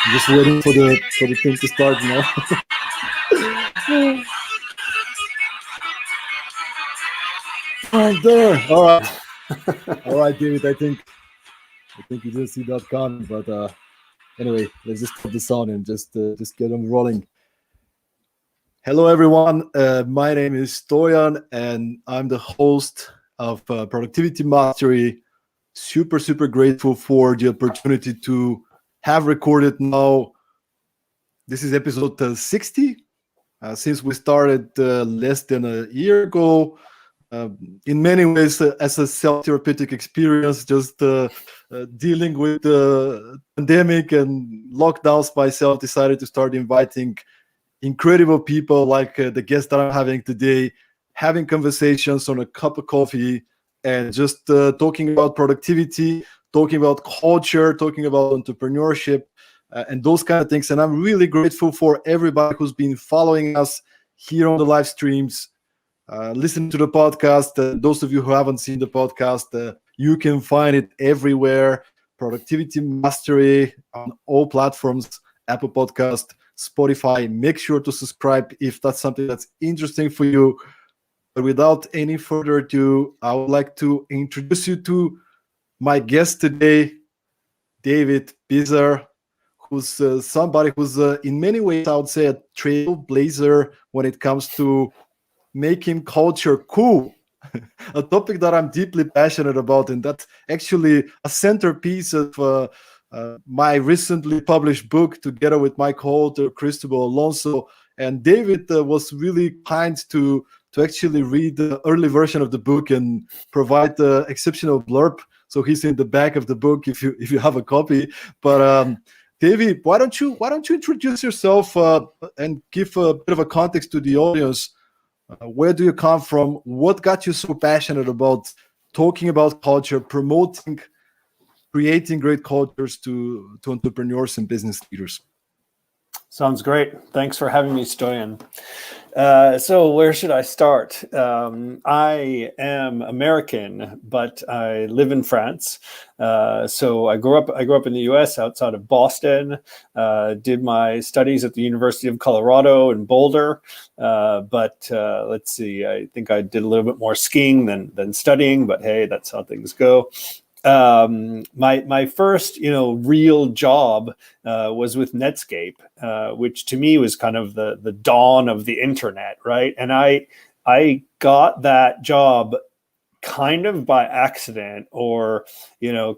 I'm just waiting for the thing to start, Right there. All right. All right, David. I think you didn't see that coming, but anyway, let's just put this on and just get them rolling. Hello, everyone. My name is Stoyan, and I'm the host of Productivity Mastery. Super grateful for the opportunity to have recorded now. This is episode 60. Since we started less than a year ago, in many ways as a self-therapeutic experience, just dealing with the pandemic and lockdowns myself, decided to start inviting incredible people like the guest that I'm having today, having conversations on a cup of coffee and just talking about productivity, talking about culture, talking about entrepreneurship, and those kind of things. And I'm really grateful for everybody who's been following us here on the live streams, listening to the podcast. Those of you who haven't seen the podcast, you can find it everywhere. Productivity Mastery on all platforms, Apple Podcast, Spotify. Make sure to subscribe if that's something that's interesting for you. But without any further ado, I would like to introduce you to my guest today, David Bizer, who's somebody who's in many ways, I would say, a trailblazer when it comes to making culture cool. A topic that I'm deeply passionate about, and that's actually a centerpiece of my recently published book together with my co-author Cristobal Alonso. And David was really kind to actually read the early version of the book and provide the exceptional blurb. So he's in the back of the book if you have a copy. But David, why don't you introduce yourself and give a bit of a context to the audience? Where do you come from? What got you so passionate about talking about culture, promoting, creating great cultures to entrepreneurs and business leaders? Sounds great. Thanks for having me, Stoyan. So where should I start? I am American, but I live in France. So I grew up in the U.S. outside of Boston. Did my studies at the University of Colorado in Boulder. But let's see, I think I did a little bit more skiing than studying. But hey, that's how things go. My first, real job was with Netscape, which to me was kind of the dawn of the internet, right? And I got that job kind of by accident or,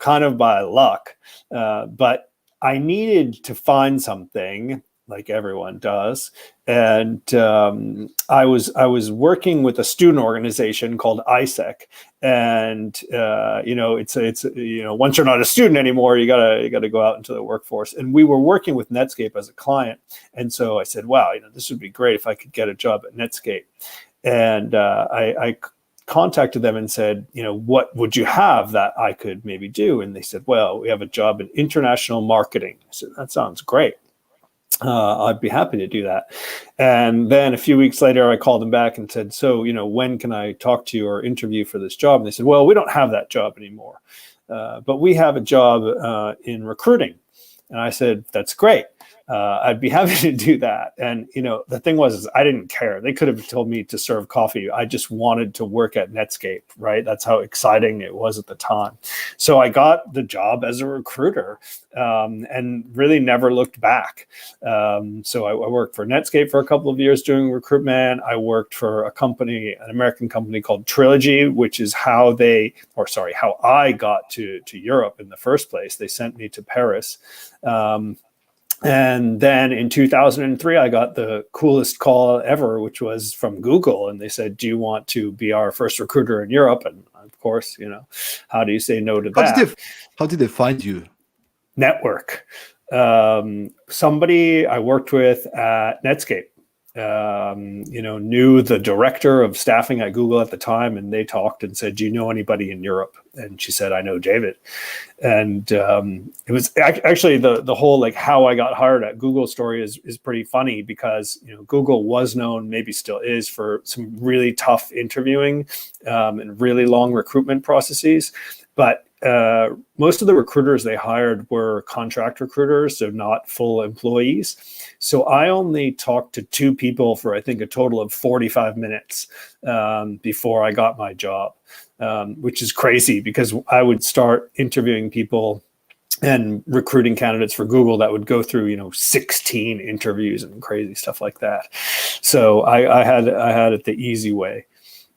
kind of by luck. But I needed to find something, like everyone does. And I was working with a student organization called ISEC. And it's once you're not a student anymore, you gotta go out into the workforce. And we were working with Netscape as a client. And so I said, wow, this would be great if I could get a job at Netscape. And I contacted them and said, what would you have that I could maybe do? And they said, well, we have a job in international marketing. I said, that sounds great. I'd be happy to do that. And then a few weeks later, I called them back and said, so, when can I talk to you or interview for this job? And they said, well, we don't have that job anymore, but we have a job in recruiting. And I said, that's great. I'd be happy to do that. And, the thing was, I didn't care. They could have told me to serve coffee. I just wanted to work at Netscape, right? That's how exciting it was at the time. So I got the job as a recruiter and really never looked back. So I worked for Netscape for a couple of years doing recruitment. I worked for an American company called Trilogy, which is how I got to Europe in the first place. They sent me to Paris. And then in 2003, I got the coolest call ever, which was from Google. And they said, do you want to be our first recruiter in Europe? And of course, how do you say no to that? How did they find you? Network. Somebody I worked with at Netscape, knew the director of staffing at Google at the time. And they talked and said, do you know anybody in Europe? And she said, I know David. And it was actually the whole how I got hired at Google story is pretty funny because Google was known, maybe still is, for some really tough interviewing and really long recruitment processes. But most of the recruiters they hired were contract recruiters, so not full employees. So I only talked to 2 people for, I think, a total of 45 minutes before I got my job, which is crazy because I would start interviewing people and recruiting candidates for Google that would go through, 16 interviews and crazy stuff like that. So I had it the easy way.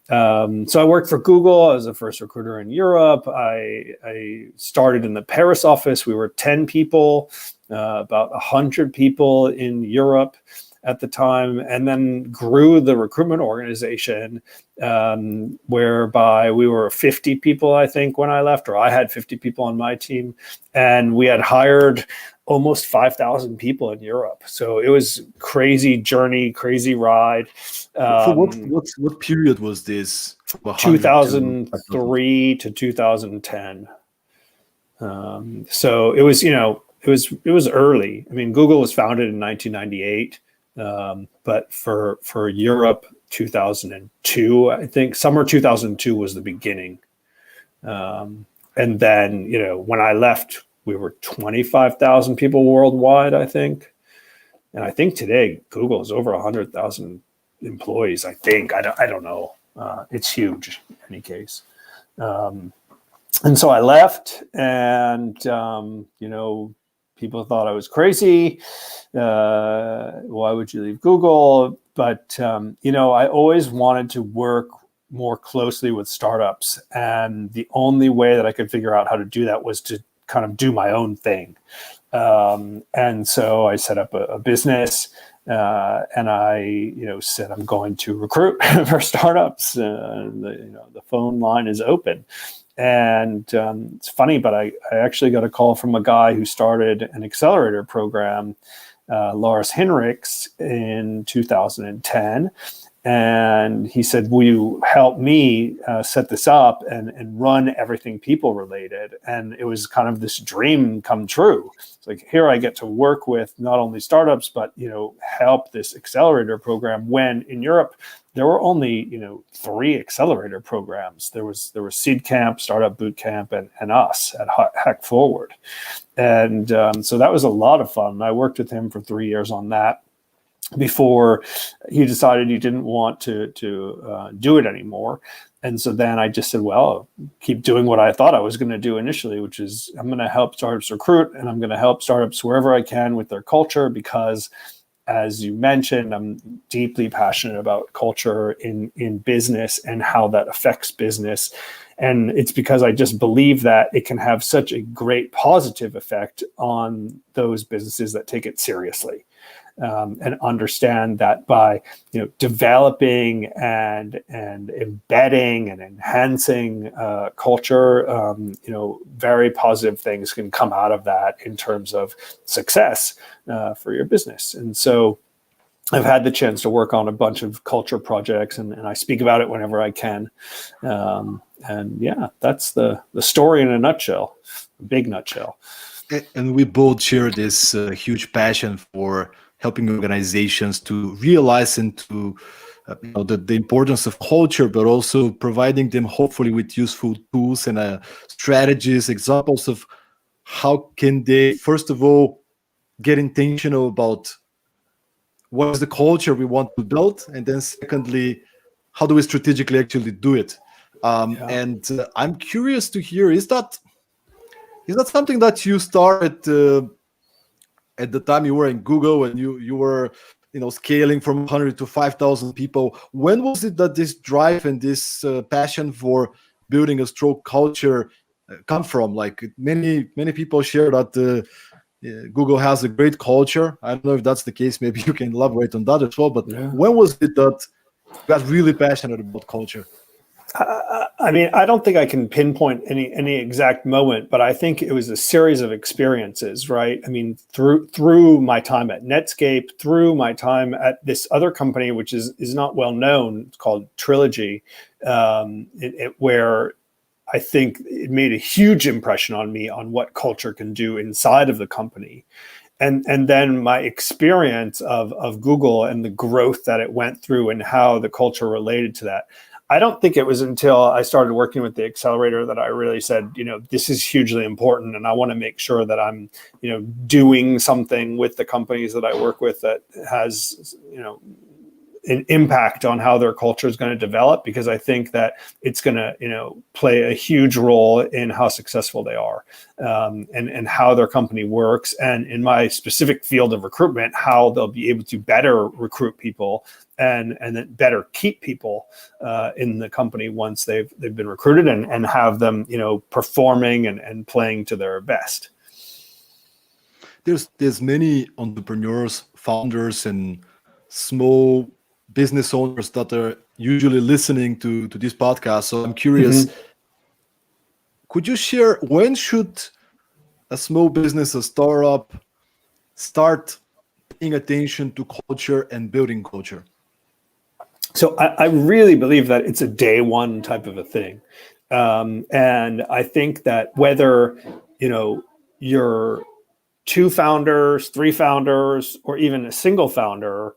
So I worked for Google. I was the first recruiter in Europe. I started in the Paris office. We were 10 people, about 100 people in Europe at the time, and then grew the recruitment organization, whereby we were 50 people, I think, when I left, or I had 50 people on my team, and we had hired almost 5,000 people in Europe. So it was crazy journey, crazy ride. For what period was this? 2003 to 2010. So it was, it was early. I mean, Google was founded in 1998. But for Europe, 2002, I think summer 2002 was the beginning. And then, when I left, we were 25,000 people worldwide, I think. And I think today Google is over 100,000 employees, I think. I don't know. It's huge in any case. And so I left, and, people thought I was crazy. Why would you leave Google? But, I always wanted to work more closely with startups. And the only way that I could figure out how to do that was to kind of do my own thing. And so I set up a business, and I, said, I'm going to recruit for startups. The phone line is open. And it's funny, but I actually got a call from a guy who started an accelerator program, Lars Hinrichs, in 2010. And he said, will you help me set this up and run everything people related? And it was kind of this dream come true. It's like, here I get to work with not only startups, but, help this accelerator program, when in Europe, there were only, 3 accelerator programs. There was Seed Camp, Startup Boot Camp, and us at Hack Forward. And so that was a lot of fun. I worked with him for 3 years on that before he decided he didn't want to do it anymore. And so then I just said, well, keep doing what I thought I was going to do initially, which is I'm going to help startups recruit, and I'm going to help startups wherever I can with their culture, because as you mentioned, I'm deeply passionate about culture in business and how that affects business. And it's because I just believe that it can have such a great positive effect on those businesses that take it seriously. And understand that by developing and embedding and enhancing culture, very positive things can come out of that in terms of success for your business. And so I've had the chance to work on a bunch of culture projects, and I speak about it whenever I can. And yeah, that's the story in a nutshell, a big nutshell. And we both share this huge passion for helping organizations to realize and to the importance of culture, but also providing them hopefully with useful tools and strategies, examples of how can they, first of all, get intentional about what is the culture we want to build, and then secondly, how do we strategically actually do it? And I'm curious to hear, is that something that you started at the time you were in Google and you were scaling from 100 to 5,000 people? When was it that this drive and this passion for building a strong culture come from? Like many people share that Google has a great culture. I don't know if that's the case. Maybe you can elaborate on that as well. But when was it that you got really passionate about culture? I mean, I don't think I can pinpoint any exact moment, but I think it was a series of experiences, right? I mean, through my time at Netscape, through my time at this other company, which is not well known, it's called Trilogy, where I think it made a huge impression on me on what culture can do inside of the company. And then my experience of Google and the growth that it went through and how the culture related to that. I don't think it was until I started working with the accelerator that I really said, this is hugely important, and I want to make sure that I'm, doing something with the companies that I work with that has, an impact on how their culture is going to develop, because I think that it's going to, play a huge role in how successful they are, and how their company works. And in my specific field of recruitment, how they'll be able to better recruit people and then better keep people in the company once they've been recruited, and have them, performing and playing to their best. There's many entrepreneurs, founders, and small business owners that are usually listening to this podcast. So I'm curious, could you share, when should a small business, a startup, start paying attention to culture and building culture? So I really believe that it's a day one type of a thing. And I think that whether, you're 2 founders, 3 founders, or even a single founder,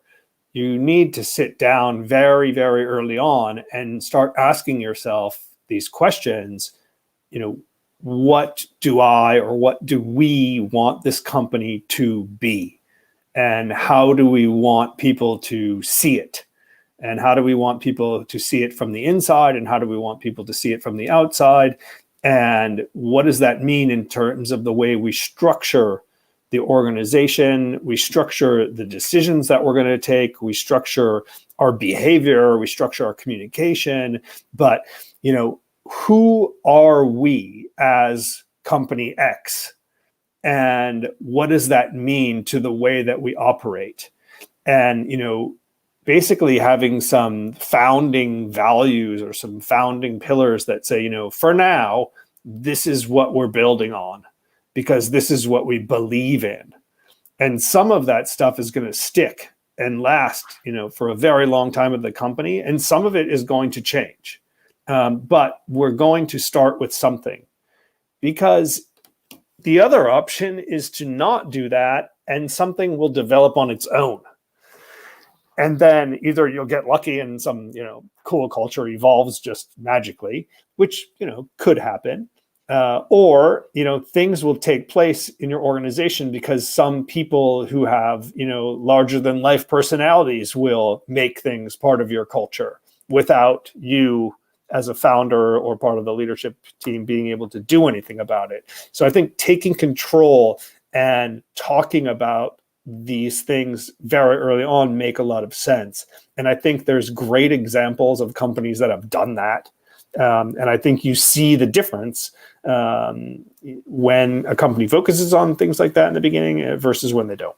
you need to sit down very, very early on and start asking yourself these questions. What do I, or what do we want this company to be? And how do we want people to see it? And how do we want people to see it from the inside? And how do we want people to see it from the outside? And what does that mean in terms of the way we structure the organization, we structure the decisions that we're going to take, we structure our behavior, we structure our communication. But, who are we as company X? And what does that mean to the way that we operate? And, basically having some founding values or some founding pillars that say, for now, this is what we're building on, because this is what we believe in. And some of that stuff is going to stick and last, for a very long time at the company. And some of it is going to change. But we're going to start with something, because the other option is to not do that, and something will develop on its own. And then either you'll get lucky and some, cool culture evolves just magically, which, could happen. Or, things will take place in your organization because some people who have, larger than life personalities will make things part of your culture without you as a founder or part of the leadership team being able to do anything about it. So I think taking control and talking about these things very early on make a lot of sense. And I think there's great examples of companies that have done that. And I think you see the difference when a company focuses on things like that in the beginning versus when they don't.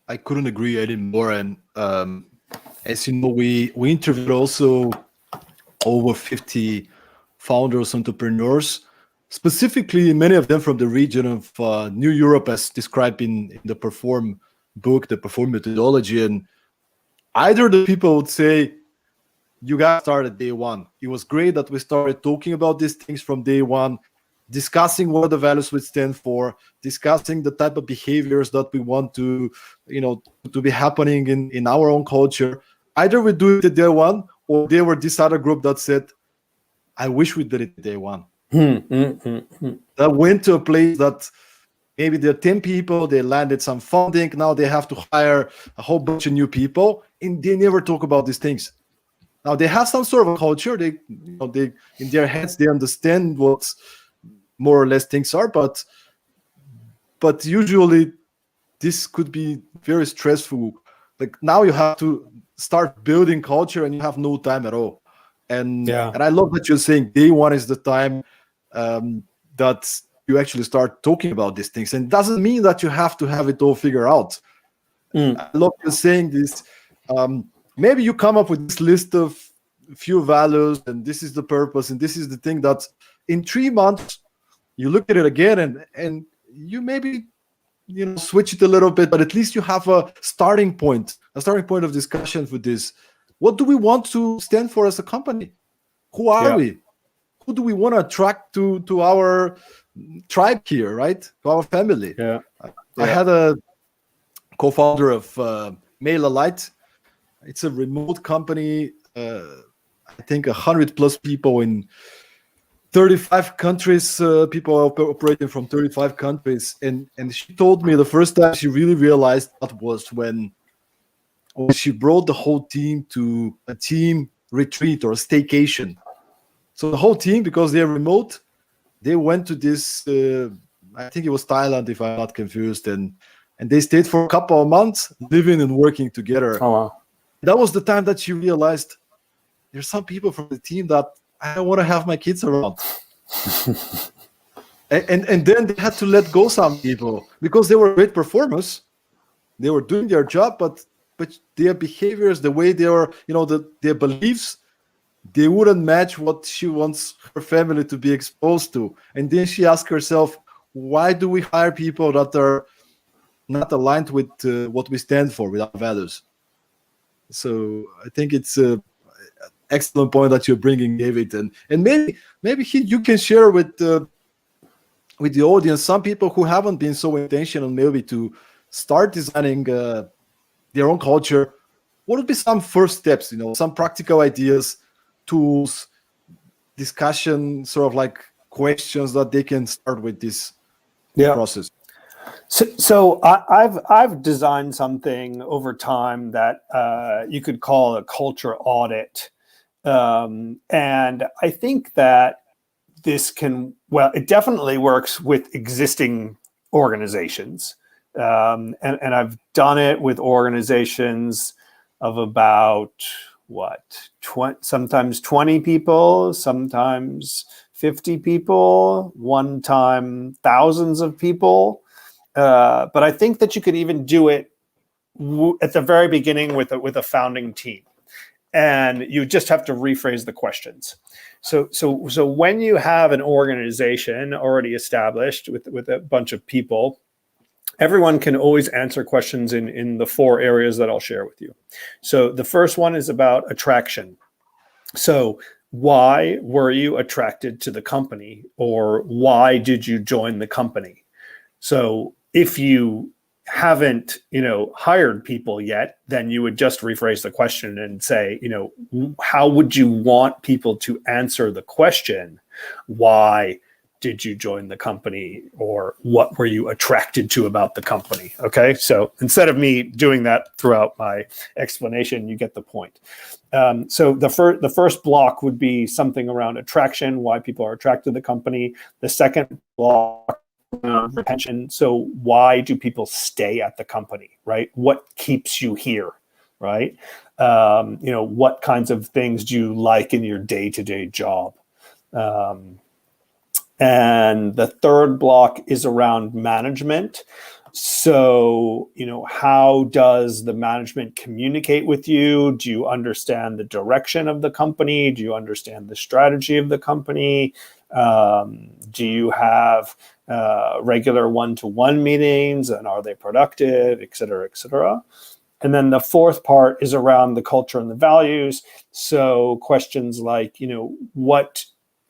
I couldn't agree anymore. And as you know, we interviewed also over 50 founders, entrepreneurs, specifically many of them from the region of New Europe, as described in the Perform book, the Perform methodology. And either the people would say, you guys started day one. It was great that we started talking about these things from day one, discussing what the values would stand for, discussing the type of behaviors that we want to, to be happening in our own culture. Either we do it at day one, or they were this other group that said, I wish we did it day one. That went to a place that maybe there are 10 people, they landed some funding, now they have to hire a whole bunch of new people, and they never talk about these things. Now they have some sort of a culture. They in their heads they understand what more or less things are, but usually this could be very stressful. Like now you have to start building culture, and you have no time at all. And I love that you're saying day one is the time that you actually start talking about these things. And it doesn't mean that you have to have it all figured out. I love you saying this. Maybe you come up with this list of few values, and this is the purpose, and this is the thing that in 3 months you look at it again, and you maybe switch it a little bit, but at least you have a starting point of discussion for this. What do we want to stand for as a company? Who are we? Who do we want to attract to our tribe here, right? To our family. I had a co-founder of MailerLite. It's a remote company I think 100+ people in 35 countries, people operating from 35 countries. And she told me the first time she really realized that was when she brought the whole team to a team retreat or a staycation. So the whole team, because they're remote, they went to this, I think it was Thailand, if I'm not confused. And they stayed for a couple of months, living and working together. Oh, wow. That was the time that she realized there's some people from the team that I don't want to have my kids around. and then they had to let go some people because they were great performers. They were doing their job, but their behaviors, the way they were, their beliefs, they wouldn't match what she wants her family to be exposed to. And then she asked herself, why do we hire people that are not aligned with what we stand for, with our values? So I think it's an excellent point that you're bringing, David. And maybe you can share with the audience some people who haven't been so intentional maybe to start designing their own culture. What would be some first steps, some practical ideas, tools, discussion, sort of like questions that they can start with this process? So I've designed something over time that you could call a culture audit. And I think that this it definitely works with existing organizations. And I've done it with organizations of about sometimes 20 people, sometimes 50 people, one time thousands of people. But I think that you could even do it at the very beginning with a founding team, and you just have to rephrase the questions. So when you have an organization already established with a bunch of people, everyone can always answer questions in the 4 areas that I'll share with you. So the first one is about attraction. So why were you attracted to the company, or why did you join the company? So if you haven't, hired people yet, then you would just rephrase the question and say, how would you want people to answer the question? Why did you join the company, or what were you attracted to about the company? Okay, so instead of me doing that throughout my explanation, you get the point. So the first block would be something around attraction, why people are attracted to the company. The second block, retention. So why do people stay at the company, right? What keeps you here, right? What kinds of things do you like in your day-to-day job? And the third block is around management. So, how does the management communicate with you? Do you understand the direction of the company? Do you understand the strategy of the company? Do you have regular one-to-one meetings, and are they productive, et cetera, et cetera? And then the fourth part is around the culture and the values. So questions like,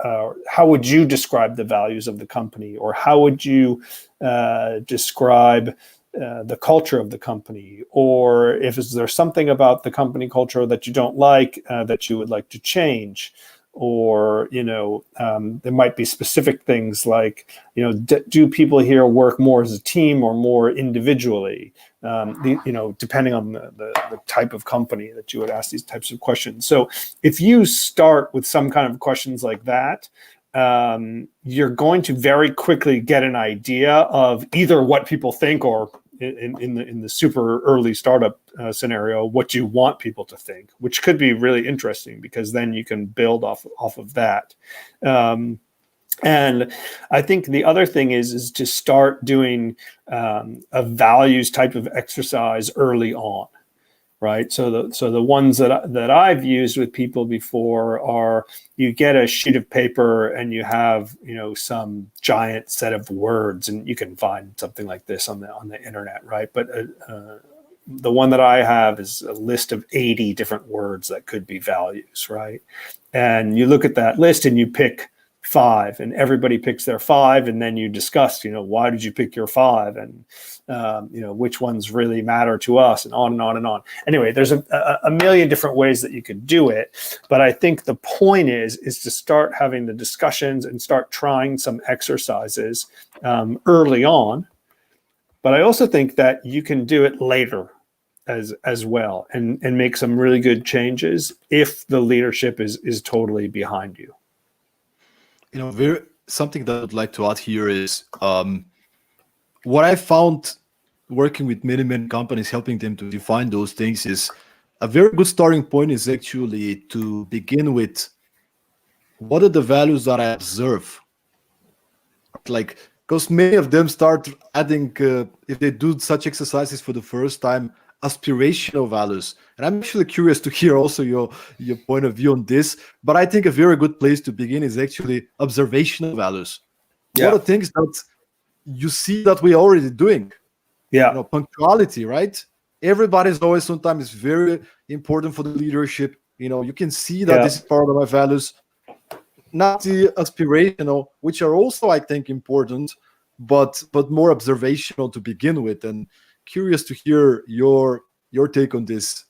how would you describe the values of the company, or how would you describe the culture of the company, or is there something about the company culture that you don't like that you would like to change? Or there might be specific things like do people here work more as a team or more individually? Depending on the type of company that you would ask these types of questions. So if you start with some kind of questions like that, you're going to very quickly get an idea of either what people think, or in the super early startup scenario, what you want people to think, which could be really interesting because then you can build off of that. And I think the other thing is to start doing a values type of exercise early on, right? So the ones that I've used with people before are, you get a sheet of paper and you have some giant set of words, and you can find something like this on the internet, right? But the one that I have is a list of 80 different words that could be values, right? And you look at that list and you pick 5, and everybody picks their 5, and then you discuss, why did you pick your 5, and which ones really matter to us, and on and on and on. Anyway, there's a million different ways that you could do it, but I think the point is to start having the discussions and start trying some exercises early on. But I also think that you can do it later as well, and make some really good changes if the leadership is totally behind you. Something that I'd like to add here is what I found working with many companies, helping them to define those things, is a very good starting point is actually to begin with what are the values that I observe. Because many of them start adding, if they do such exercises for the first time, aspirational values. And I'm actually curious to hear also your point of view on this. But I think a very good place to begin is actually observational values. Yeah. What are things that you see that we're already doing? Yeah. Punctuality, right? Everybody's always on time is very important for the leadership. You can see that this is part of my values. Not the aspirational, which are also, I think, important, but more observational to begin with. And curious to hear your take on this.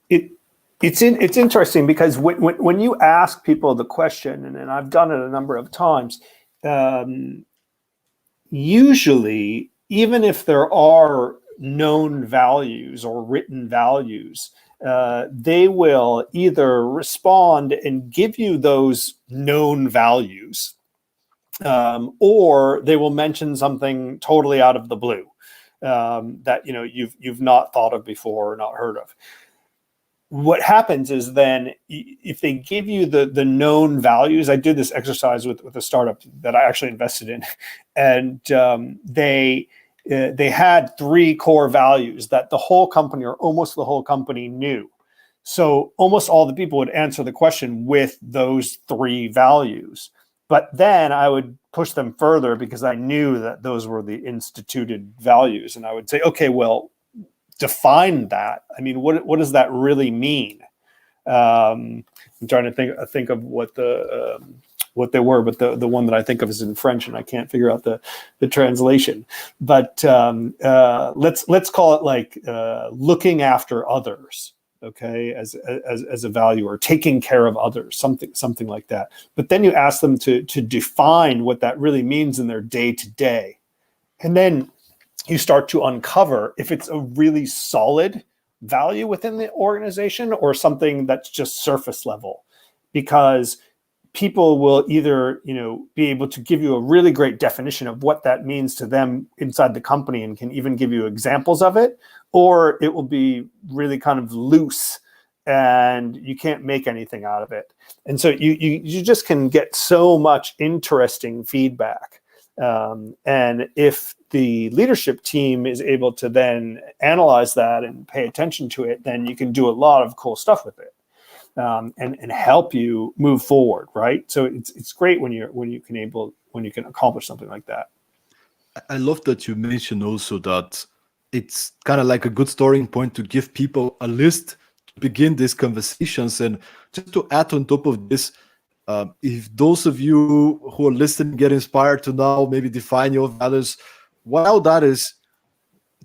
It's interesting because when you ask people the question, and I've done it a number of times, usually, even if there are known values or written values, they will either respond and give you those known values, or they will mention something totally out of the blue that you've not thought of before or not heard of. What happens is then, if they give you the known values, I did this exercise with a startup that I actually invested in, and they had 3 core values that the whole company, or almost the whole company, knew. So almost all the people would answer the question with those 3 values. But then I would push them further because I knew that those were the instituted values. And I would say, okay, well, define that. I mean, what does that really mean? I'm trying to think of what they were, but the one that I think of is in French, and I can't figure out the translation. But let's call it like looking after others, okay, as a value, or taking care of others, something like that. But then you ask them to define what that really means in their day-to-day, and then you start to uncover if it's a really solid value within the organization or something that's just surface level, because people will either, be able to give you a really great definition of what that means to them inside the company and can even give you examples of it, or it will be really kind of loose and you can't make anything out of it. And so you just can get so much interesting feedback. And if the leadership team is able to then analyze that and pay attention to it, then you can do a lot of cool stuff with it, and help you move forward, right? So it's great when you can accomplish something like that. I love that you mentioned also that it's kind of like a good starting point to give people a list to begin these conversations. And just to add on top of this, if those of you who are listening get inspired to now maybe define your values, while that is,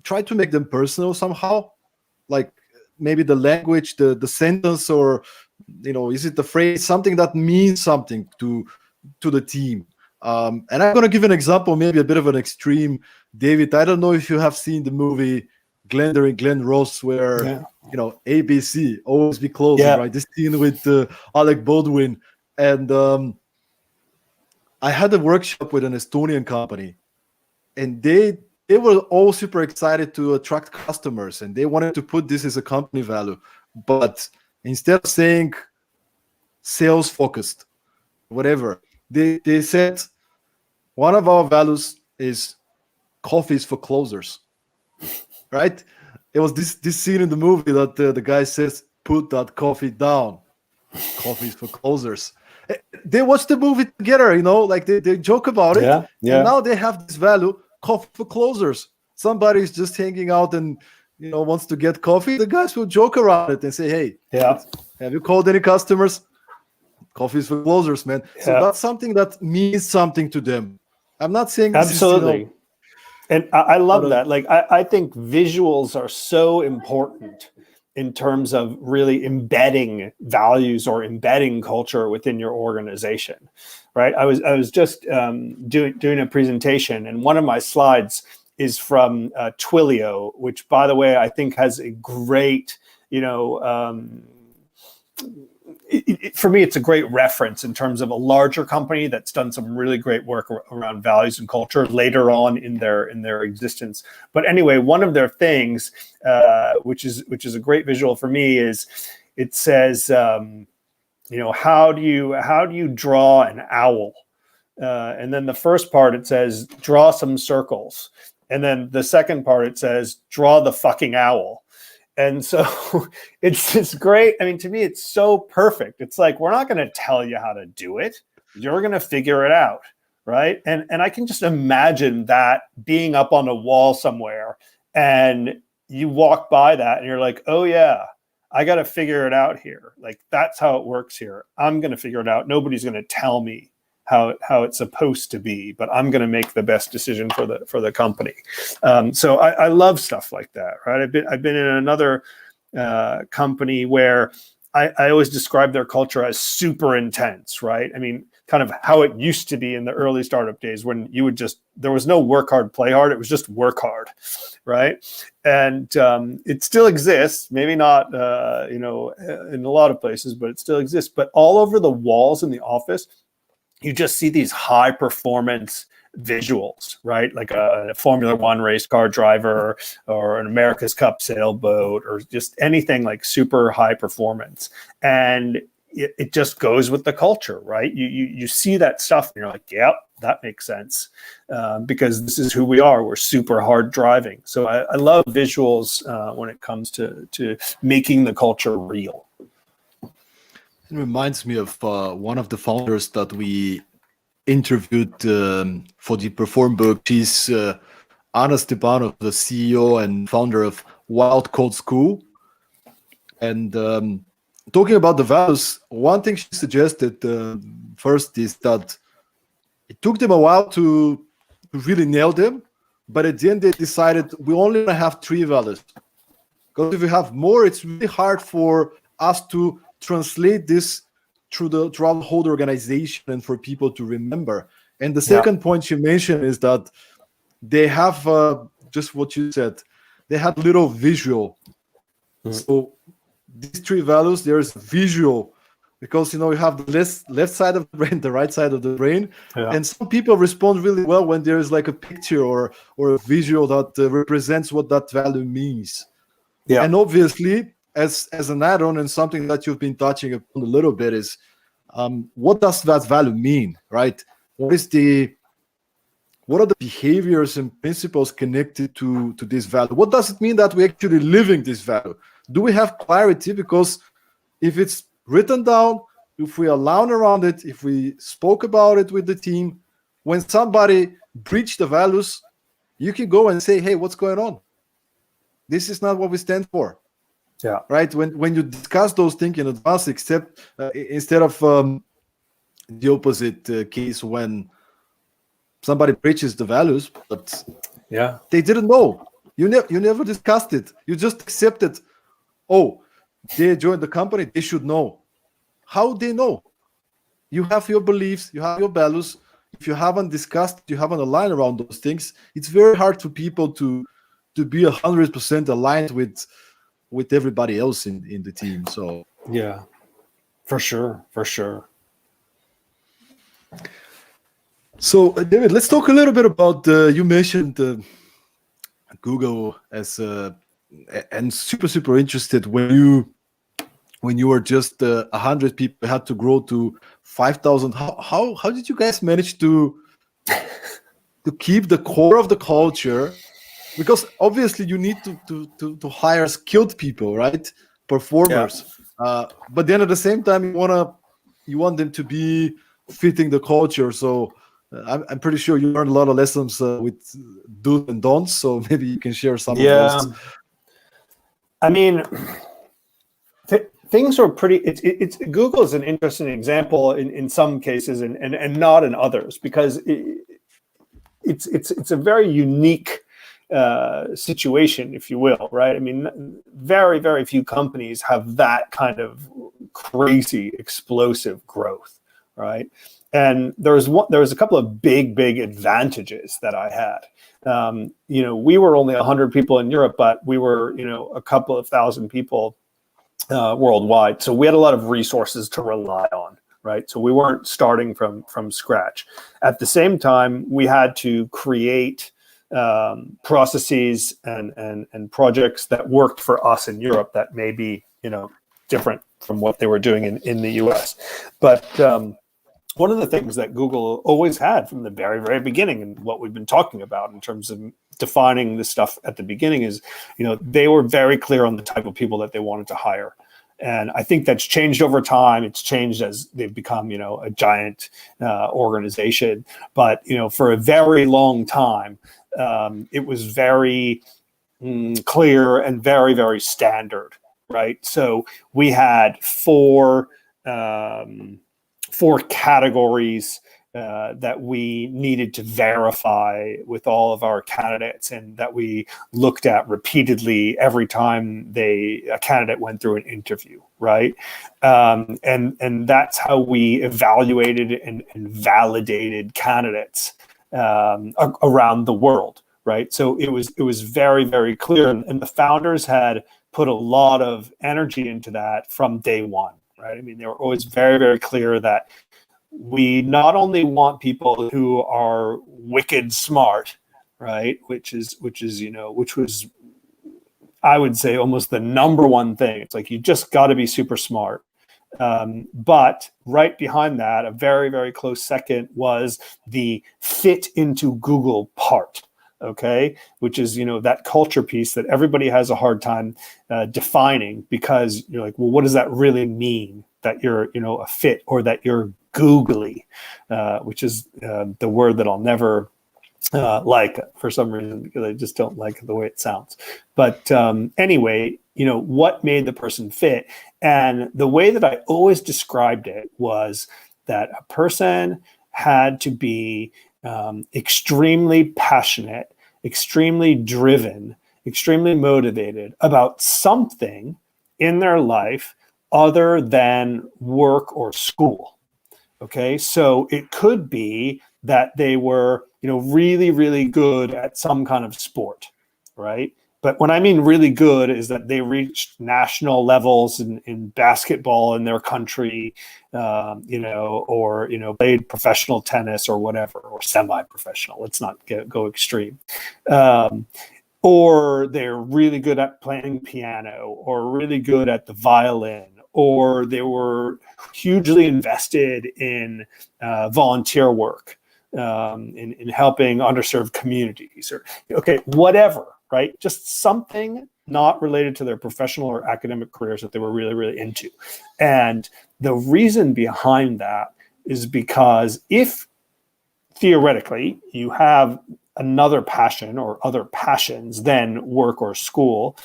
try to make them personal somehow. Like maybe the language, the sentence, or is it the phrase, something that means something to the team. And I'm going to give an example, maybe a bit of an extreme. David, I don't know if you have seen the movie Glenda and Glenn Ross, where ABC, always be closing, right? This scene with Alec Baldwin. And I had a workshop with an Estonian company, and they were all super excited to attract customers, and they wanted to put this as a company value. But instead of saying sales focused, whatever, they said one of our values is coffees for closers, right? It was this scene in the movie that the guy says, put that coffee down, coffees for closers. They watch the movie together, like they joke about it. Yeah. And now they have this value, coffee for closers. Somebody's just hanging out and, wants to get coffee. The guys will joke around it and say, hey, have you called any customers? Coffee is for closers, man. So Yeah. that's something that means something to them. I'm not saying this Absolutely. is, And I love but, that. Like, I think visuals are so important in terms of really embedding values or embedding culture within your organization, right? I was just doing a presentation, and one of my slides is from Twilio, which, by the way, I think has a great, for me, it's a great reference in terms of a larger company that's done some really great work around values and culture later on in their existence. But anyway, one of their things, which is a great visual for me, is it says, how do you draw an owl? And then the first part, it says, draw some circles. And then the second part, it says, draw the fucking owl. And so it's great. I mean, to me, it's so perfect. It's like, we're not going to tell you how to do it. You're going to figure it out, right? And I can just imagine that being up on a wall somewhere, and you walk by that and you're like, oh yeah, I got to figure it out here. Like, that's how it works here. I'm going to figure it out. Nobody's going to tell me how it's supposed to be, but I'm going to make the best decision for the company. So I love stuff like that, right? I've been in another company where I always describe their culture as super intense, right? I mean, kind of how it used to be in the early startup days, when there was no work hard, play hard. It was just work hard, right? And it still exists, maybe not, in a lot of places, but it still exists. But all over the walls in the office, you just see these high performance visuals, right? Like a Formula One race car driver, or an America's Cup sailboat, or just anything like super high performance. And it just goes with the culture, right? You see that stuff and you're like, yep, that makes sense, because this is who we are. We're super hard driving. So I love visuals when it comes to making the culture real. It reminds me of one of the founders that we interviewed for the Perform book. She's Anna Stepanov, the CEO and founder of Wild Code School. And talking about the values, one thing she suggested first is that it took them a while to really nail them, but at the end they decided we only want to have 3 values. Because if we have more, it's really hard for us to translate this throughout the whole organization and for people to remember. And the second point you mentioned is that they have just what you said. They had little visual. So these 3 values, there's visual, because you have the left side of the brain, the right side of the brain, and some people respond really well when there is like a picture or a visual that represents what that value means. Yeah. And obviously, as an add-on, and something that you've been touching upon a little bit, is what does that value mean, right? What are the behaviors and principles connected to this value? What does it mean that we're actually living this value? Do we have clarity? Because if it's written down, if we align around it, if we spoke about it with the team, when somebody breached the values, you can go and say, hey, what's going on? This is not what we stand for. Yeah. Right. When you discuss those things in advance, except instead of the opposite case, when somebody breaches the values, but they didn't know. You never discussed it. You just accepted. Oh, they joined the company. They should know. How they know? You have your beliefs. You have your values. If you haven't discussed, you haven't aligned around those things, it's very hard for people to be 100% aligned with everybody else in the team. So yeah, for sure. So David, let's talk a little bit about you mentioned Google as and super interested when you were just 100 people, had to grow to 5,000. How did you guys manage to keep the core of the culture? Because obviously you need to hire skilled people, right? Performers. Yeah. But then at the same time, you want them to be fitting the culture. So I'm pretty sure you learned a lot of lessons with do's and don'ts. So maybe you can share some of those. I mean, things are pretty. It's Google is an interesting example in some cases and not in others, because it's a very unique situation, if you will, right? I mean, very, very few companies have that kind of crazy, explosive growth, right? And there was a couple of big advantages that I had. We were only 100 people in Europe, but we were, a couple of thousand people worldwide. So we had a lot of resources to rely on, right? So we weren't starting from scratch. At the same time, we had to create processes and projects that worked for us in Europe that may be, different from what they were doing in the US. But one of the things that Google always had from the very, very beginning, and what we've been talking about in terms of defining this stuff at the beginning, is, they were very clear on the type of people that they wanted to hire. And I think that's changed over time. It's changed as they've become, a giant organization. But, for a very long time, it was very clear and very, very standard, right? So we had four categories that we needed to verify with all of our candidates, and that we looked at repeatedly every time a candidate went through an interview, right? And that's how we evaluated and validated candidates around the world, right? So it was very, very clear, and the founders had put a lot of energy into that from day one, right? I mean, they were always very, very clear that we not only want people who are wicked smart, right? Which was, I would say, almost the number one thing. It's like, you just got to be super smart. But right behind that, a very, very close second was the fit into Google part. Okay, which is, that culture piece that everybody has a hard time defining, because you're like, well, what does that really mean, that you're, a fit, or that you're googly, which is the word that I'll never like for some reason, because I just don't like the way it sounds. But anyway, what made the person fit? And the way that I always described it was that a person had to be extremely passionate, extremely driven, extremely motivated about something in their life other than work or school. Okay, so it could be that they were, really, really good at some kind of sport, right? But when I mean really good, is that they reached national levels in basketball in their country, or played professional tennis or whatever, or semi-professional. Let's not go extreme. Or they're really good at playing piano, or really good at the violin, or they were hugely invested in volunteer work, in helping underserved communities, or whatever, right? Just something not related to their professional or academic careers that they were really, really into. And the reason behind that is because if theoretically you have another passion or other passions than work or school,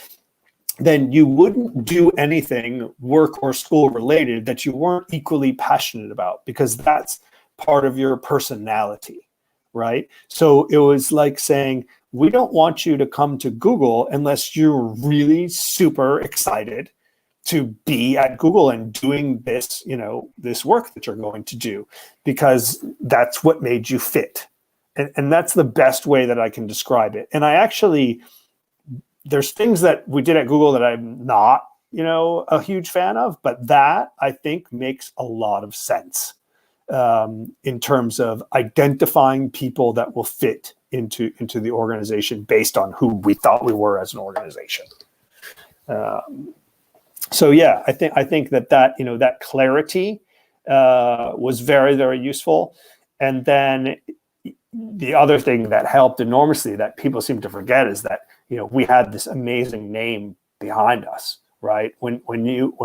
then you wouldn't do anything work or school related that you weren't equally passionate about, because that's part of your personality, right? So it was like saying, we don't want you to come to Google unless you're really super excited to be at Google and doing this, this work that you're going to do, because that's what made you fit. And that's the best way that I can describe it. And there's things that we did at Google that I'm not, a huge fan of, but that I think makes a lot of sense in terms of identifying people that will fit into the organization based on who we thought we were as an organization. So yeah, I think that that clarity was very, very useful. And then the other thing that helped enormously that people seem to forget is that, we had this amazing name behind us, right? When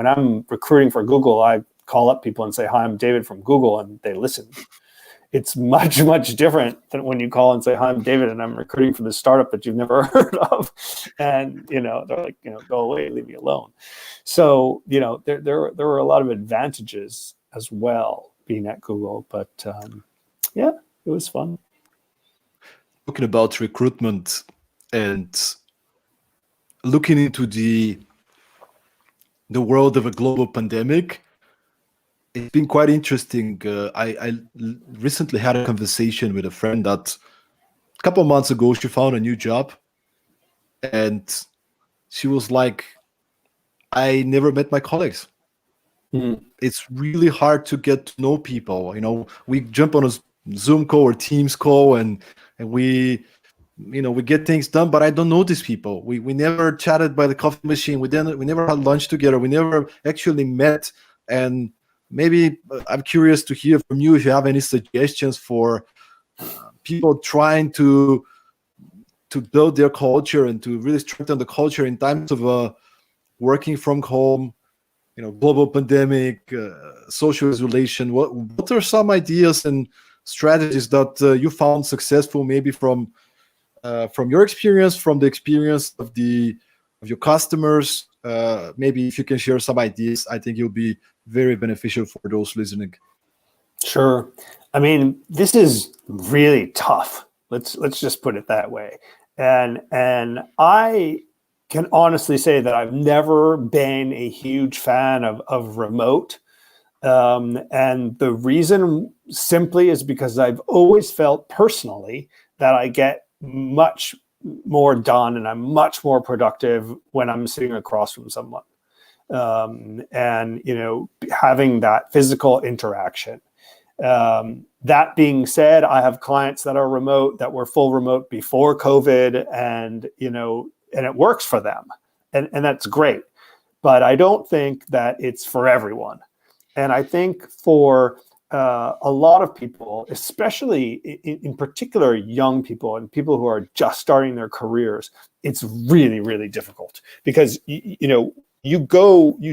I'm recruiting for Google, I call up people and say, "Hi, I'm David from Google," and they listen. It's much, much different than when you call and say, "Hi, I'm David, and I'm recruiting for this startup that you've never heard of." And, they're like, "Go away, leave me alone." So, there were a lot of advantages as well being at Google, but yeah, it was fun. Talking about recruitment and looking into the world of a global pandemic, it's been quite interesting. I recently had a conversation with a friend that a couple of months ago she found a new job, and she was like, "I never met my colleagues. It's really hard to get to know people. We jump on a Zoom call or Teams call, and we we get things done, but I don't know these people. We never chatted by the coffee machine. We never had lunch together. We never actually met." And maybe I'm curious to hear from you if you have any suggestions for people trying to build their culture and to really strengthen the culture in times of working from home, global pandemic, social isolation. What are some ideas and strategies that you found successful, maybe from your experience, from the experience of your customers? Maybe if you can share some ideas, I think it'll be very beneficial for those listening. Sure. I mean, this is really tough. Let's just put it that way. And I can honestly say that I've never been a huge fan of remote. And the reason simply is because I've always felt personally that I get much more done and I'm much more productive when I'm sitting across from someone. And, having that physical interaction. That being said, I have clients that are remote, that were full remote before COVID, and it works for them, and that's great. But I don't think that it's for everyone, and I think for a lot of people, especially in particular young people and people who are just starting their careers, it's really, really difficult because you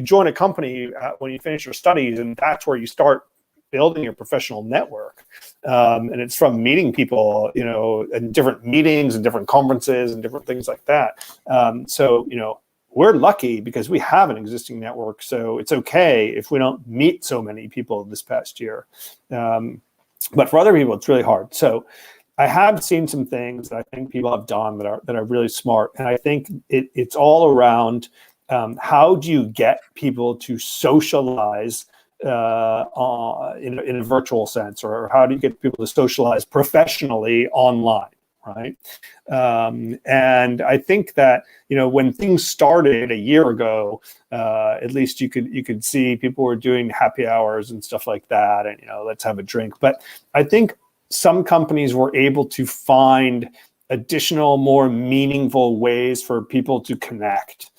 join a company when you finish your studies, and that's where you start building your professional network. And it's from meeting people, in different meetings and different conferences and different things like that. So we're lucky because we have an existing network. So it's okay if we don't meet so many people this past year. But for other people, it's really hard. So I have seen some things that I think people have done that are really smart. And I think it's all around how do you get people to socialize in a virtual sense, or how do you get people to socialize professionally online, right? And I think that when things started a year ago, at least you could see people were doing happy hours and stuff like that, and let's have a drink. But I think some companies were able to find additional, more meaningful ways for people to connect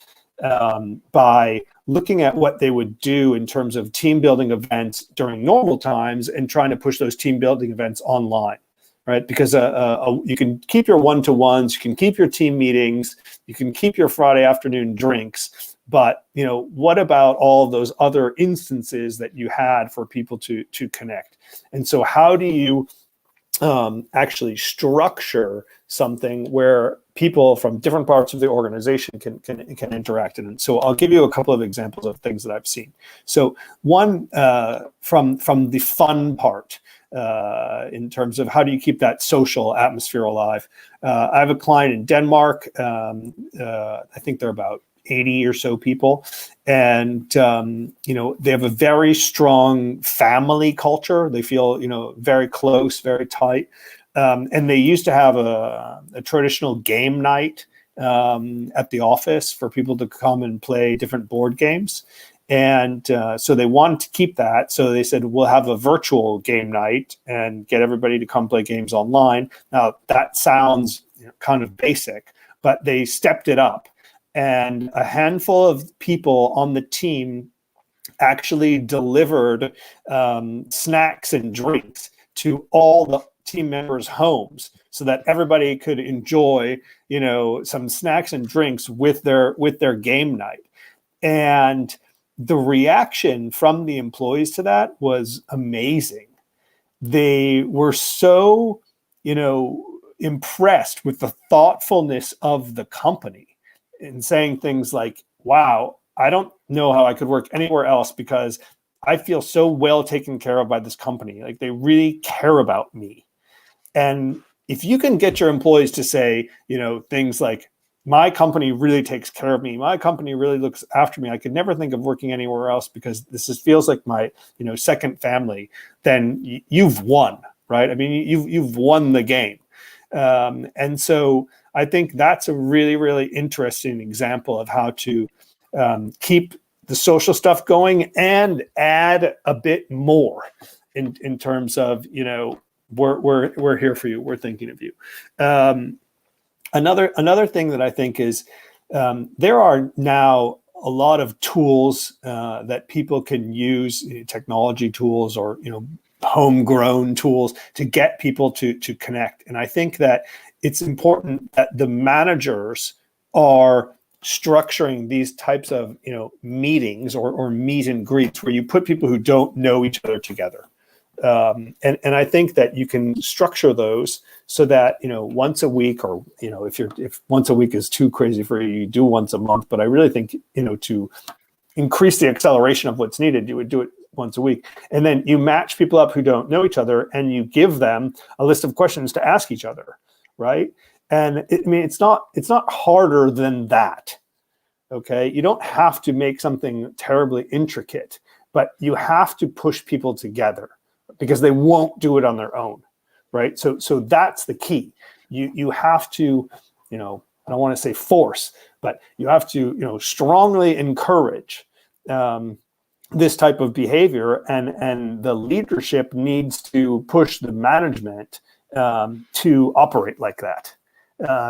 by looking at what they would do in terms of team building events during normal times and trying to push those team building events online, right? Because you can keep your one-to-ones, you can keep your team meetings, you can keep your Friday afternoon drinks, but what about all of those other instances that you had for people to connect? And so how do you actually structure something where people from different parts of the organization can interact in it? So I'll give you a couple of examples of things that I've seen. So one from the fun part, in terms of how do you keep that social atmosphere alive. I have a client in Denmark. I think they're about 80 or so people. And, they have a very strong family culture. They feel, very close, very tight. And they used to have a traditional game night at the office for people to come and play different board games. And so they wanted to keep that. So they said, we'll have a virtual game night and get everybody to come play games online. Now, that sounds kind of basic, but they stepped it up. And a handful of people on the team actually delivered snacks and drinks to all the team members' homes so that everybody could enjoy, some snacks and drinks with their game night. And the reaction from the employees to that was amazing. they were so, impressed with the thoughtfulness of the company and saying things like, wow, I don't know how I could work anywhere else because I feel so well taken care of by this company. Like, they really care about me. And if you can get your employees to say, things like, my company really takes care of me, my company really looks after me, I could never think of working anywhere else because feels like my, second family, then you've won, right? I mean, you've won the game. And so I think that's a really, really interesting example of how to keep the social stuff going and add a bit more in terms of, we're here for you, we're thinking of you. Another thing that I think is there are now a lot of tools that people can use, technology tools or homegrown tools to get people to connect. And I think that it's important that the managers are structuring these types of meetings or meet and greets where you put people who don't know each other together. And I think that you can structure those so that once a week, or if once a week is too crazy for you, you do once a month. But I really think to increase the acceleration of what's needed, you would do it once a week, and then you match people up who don't know each other, and you give them a list of questions to ask each other, right? And it's not harder than that. Okay, you don't have to make something terribly intricate, but you have to push people together because they won't do it on their own, right? So that's the key. You have to, I don't want to say force, but you have to, strongly encourage this type of behavior, and the leadership needs to push the management to operate like that,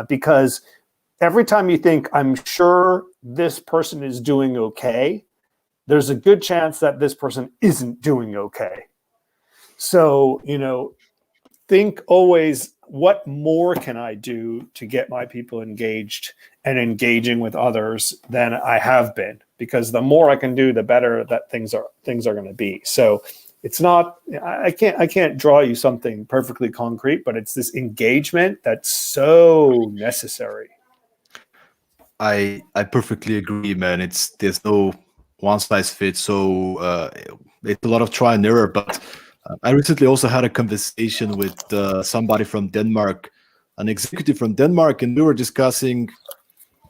because every time you think, I'm sure this person is doing okay, there's a good chance that this person isn't doing okay. So, think always, what more can I do to get my people engaged and engaging with others than I have been? Because the more I can do, the better that things are going to be. So it's not, I can't draw you something perfectly concrete, but it's this engagement that's so necessary. I perfectly agree, man. There's no one size fits. So it's a lot of trial and error. But I recently also had a conversation with somebody from Denmark, an executive from Denmark, and we were discussing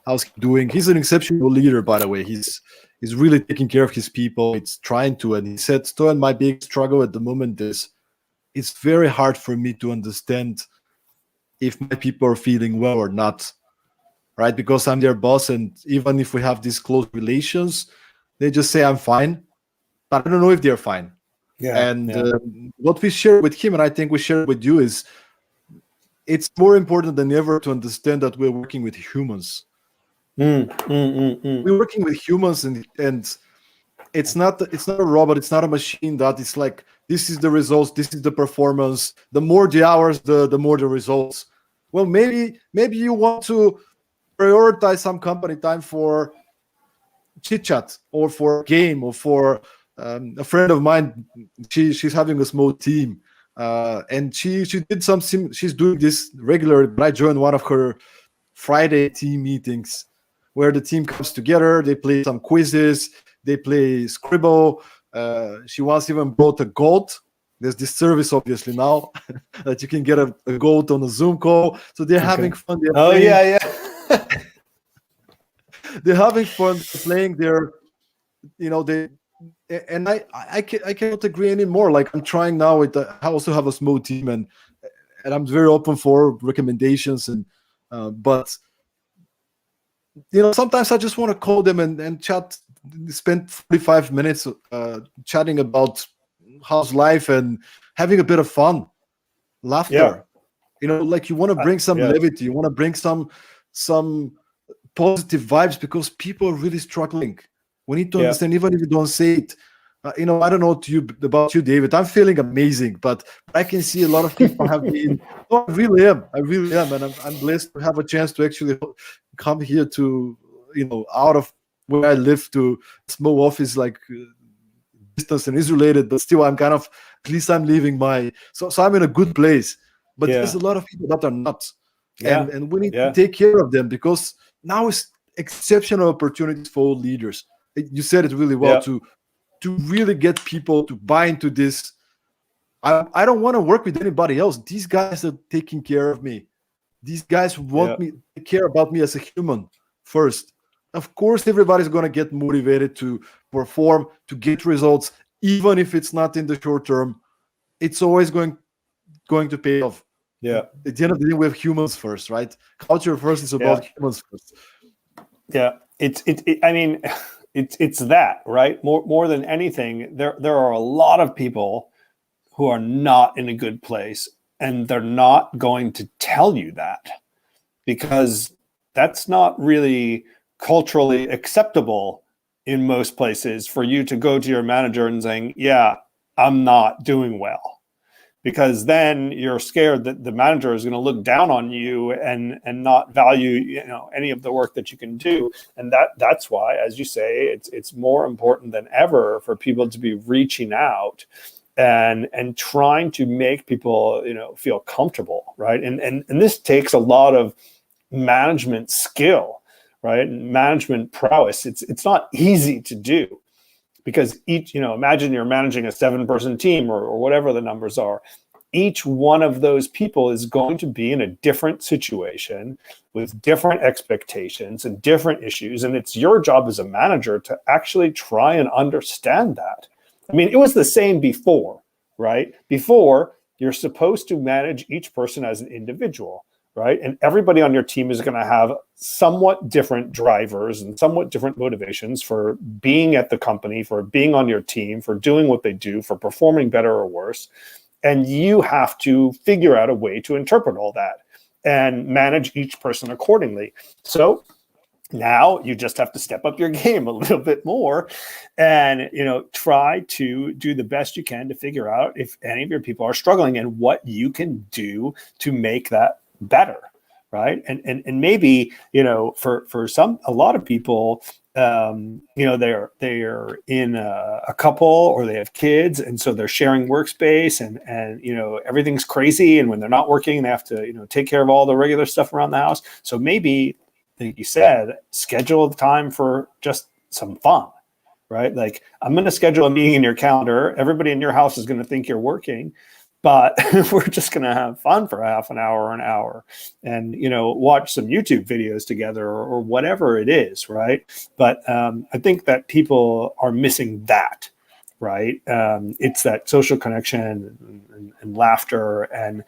how's he doing. He's an exceptional leader, by the way. He's really taking care of his people. It's trying to, and he said, "Stoyan, my big struggle at the moment is it's very hard for me to understand if my people are feeling well or not." Right? Because I'm their boss, and even if we have these close relations, they just say I'm fine, but I don't know if they're fine. Yeah. And what we share with him, and I think we share with you, is it's more important than ever to understand that we're working with humans. We're working with humans, and it's not a robot, it's not a machine that it's like, this is the results, this is the performance. The more the hours, the more the results. Well, maybe you want to prioritize some company time for chit chat or for a game or for a friend of mine. She's having a small team, and she did something. She's doing this regularly. But I joined one of her Friday team meetings where the team comes together. They play some quizzes. They play Scribble. She once even brought a goat. There's this service, obviously, now that you can get a goat on a Zoom call. So they're having fun. They're playing. Yeah. They're having fun playing their, and I cannot agree anymore. Like, I'm trying now with I also have a small team, and I'm very open for recommendations, and but sometimes I just want to call them and chat, spend 45 minutes chatting about how's life and having a bit of fun, laughter. Like, you want to bring some levity, you want to bring some positive vibes, because people are really struggling. We need to understand, even if you don't say it. I don't know about you, David. I'm feeling amazing, but I can see a lot of people have been. Oh, I really am, and I'm blessed to have a chance to actually come here to, out of where I live, to a small office like distance and isolated, but still I'm kind of, at least I'm leaving so I'm in a good place. But there's a lot of people that are not. And we need to take care of them, because now is exceptional opportunities for all leaders. You said it really well, to really get people to buy into this. I don't want to work with anybody else. These guys are taking care of me. These guys want me to care about me as a human first. Of course, everybody's going to get motivated to perform, to get results, even if it's not in the short term. It's always going to pay off. Yeah. At the end of the day, we have humans first, right? Culture first is about humans first. Yeah. I mean, it's that, right? More than anything, there are a lot of people who are not in a good place, and they're not going to tell you that, because that's not really culturally acceptable in most places for you to go to your manager and saying, yeah, I'm not doing well, because then you're scared that the manager is going to look down on you and not value, any of the work that you can do. And that's why, as you say, it's more important than ever for people to be reaching out and trying to make people, feel comfortable, right? And this takes a lot of management skill, right? And management prowess. It's not easy to do, because imagine you're managing a 7-person team or whatever the numbers are. Each one of those people is going to be in a different situation with different expectations and different issues. And it's your job as a manager to actually try and understand that. I mean, it was the same before, right? Before, you're supposed to manage each person as an individual, right? And everybody on your team is going to have somewhat different drivers and somewhat different motivations for being at the company, for being on your team, for doing what they do, for performing better or worse. And you have to figure out a way to interpret all that and manage each person accordingly. So now you just have to step up your game a little bit more and, try to do the best you can to figure out if any of your people are struggling and what you can do to make that better. Right. And maybe, for a lot of people, they're in a couple, or they have kids, and so they're sharing workspace, and everything's crazy. And when they're not working, they have to, take care of all the regular stuff around the house. So maybe, like you said, schedule time for just some fun, right? Like, I'm going to schedule a meeting in your calendar. Everybody in your house is going to think you're working, but we're just going to have fun for half an hour or an hour and, watch some YouTube videos together or whatever it is, right? But I think that people are missing that, right? It's that social connection and laughter, and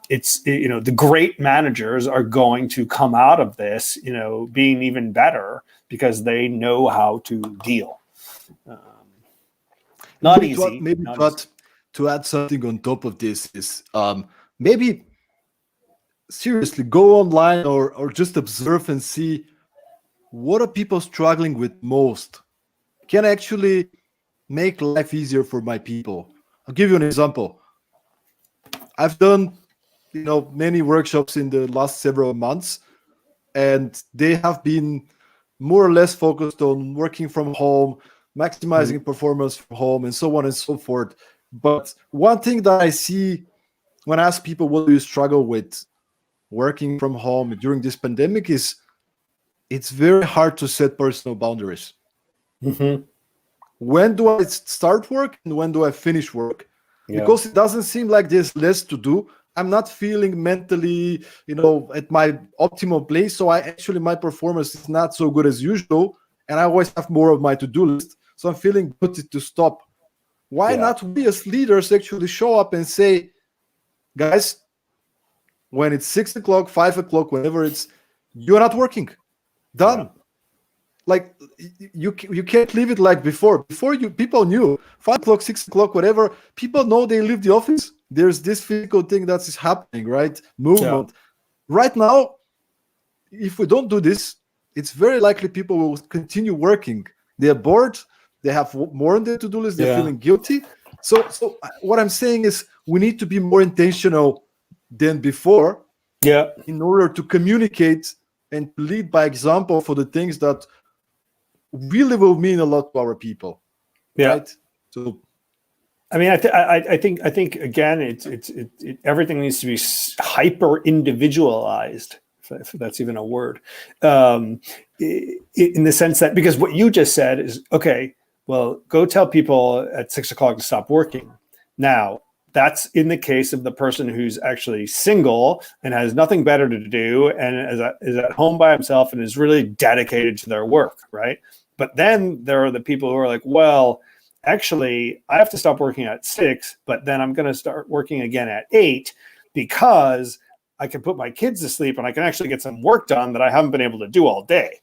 it's, the great managers are going to come out of this, being even better because they know how to deal. Not easy. To add something on top of this is maybe seriously go online or just observe and see what are people struggling with most. Can I actually make life easier for my people? I'll give you an example. I've done many workshops in the last several months, and they have been more or less focused on working from home, maximizing performance from home, and so on and so forth. But one thing that I see when I ask people, what do you struggle with working from home during this pandemic, is it's very hard to set personal boundaries. Mm-hmm. When do I start work and when do I finish work? Yeah. Because it doesn't seem like there's less to do. I'm not feeling mentally, at my optimal place. So my performance is not so good as usual. And I always have more of my to-do list. So I'm feeling good to stop. Why not we as leaders actually show up and say, guys, when it's 6 o'clock, 5 o'clock, whenever it's, you're not working. Done. Yeah. Like, you can't leave it like before. People knew 5 o'clock, 6 o'clock, whatever. People know they leave the office. There's this physical thing that is happening, right? Movement. Yeah. Right now, if we don't do this, it's very likely people will continue working. They're bored. They have more on their to-do list. They're feeling guilty. So what I'm saying is we need to be more intentional than before. Yeah. In order to communicate and lead by example for the things that really will mean a lot to our people. Yeah. Right? So, I mean, I think again, everything needs to be hyper individualized, if that's even a word, in the sense that, because what you just said is, okay, well, go tell people at 6 o'clock to stop working. Now, that's in the case of the person who's actually single and has nothing better to do and is at home by himself and is really dedicated to their work, right? But then there are the people who are like, well, actually, I have to stop working at 6, but then I'm going to start working again at 8 because I can put my kids to sleep and I can actually get some work done that I haven't been able to do all day,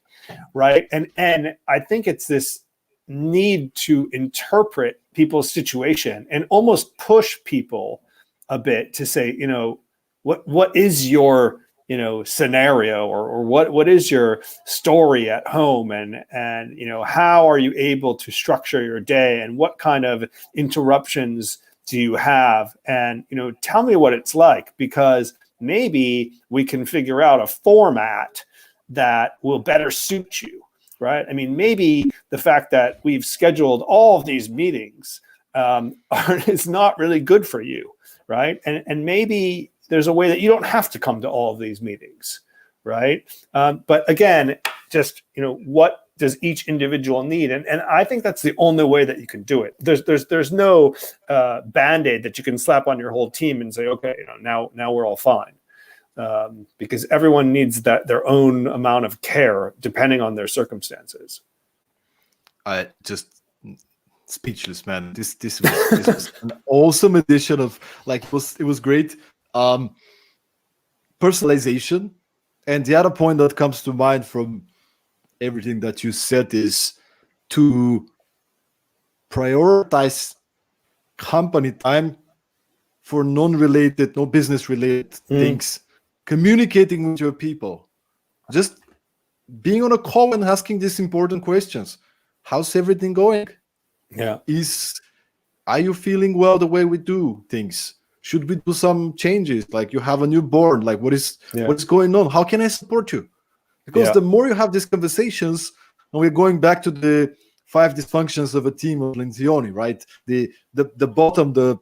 right? And I think it's this need to interpret people's situation and almost push people a bit to say, you know, what is your, you know, scenario, or what is your story at home, and you know, how are you able to structure your day, and what kind of interruptions do you have, and you know, tell me what it's like, because maybe we can figure out a format that will better suit you, right? I mean, maybe the fact that we've scheduled all of these meetings is not really good for you, right? And maybe there's a way that you don't have to come to all of these meetings, right? But again, just, you know, what does each individual need? And I think that's the only way that you can do it. There's no Band-Aid that you can slap on your whole team and say, okay, you know, now we're all fine. Because everyone needs their own amount of care depending on their circumstances. I just speechless, man. This was an awesome edition of, like, it was great. Personalization. And the other point that comes to mind from everything that you said is to prioritize company time for non-related, no business-related things. Communicating with your people. Just being on a call and asking these important questions. How's everything going? Yeah. Are you feeling well the way we do things? Should we do some changes? Like, you have a newborn. Like, what is going on? How can I support you? Because the more you have these conversations, and we're going back to the 5 dysfunctions of a team of Lencioni, right? The bottom, the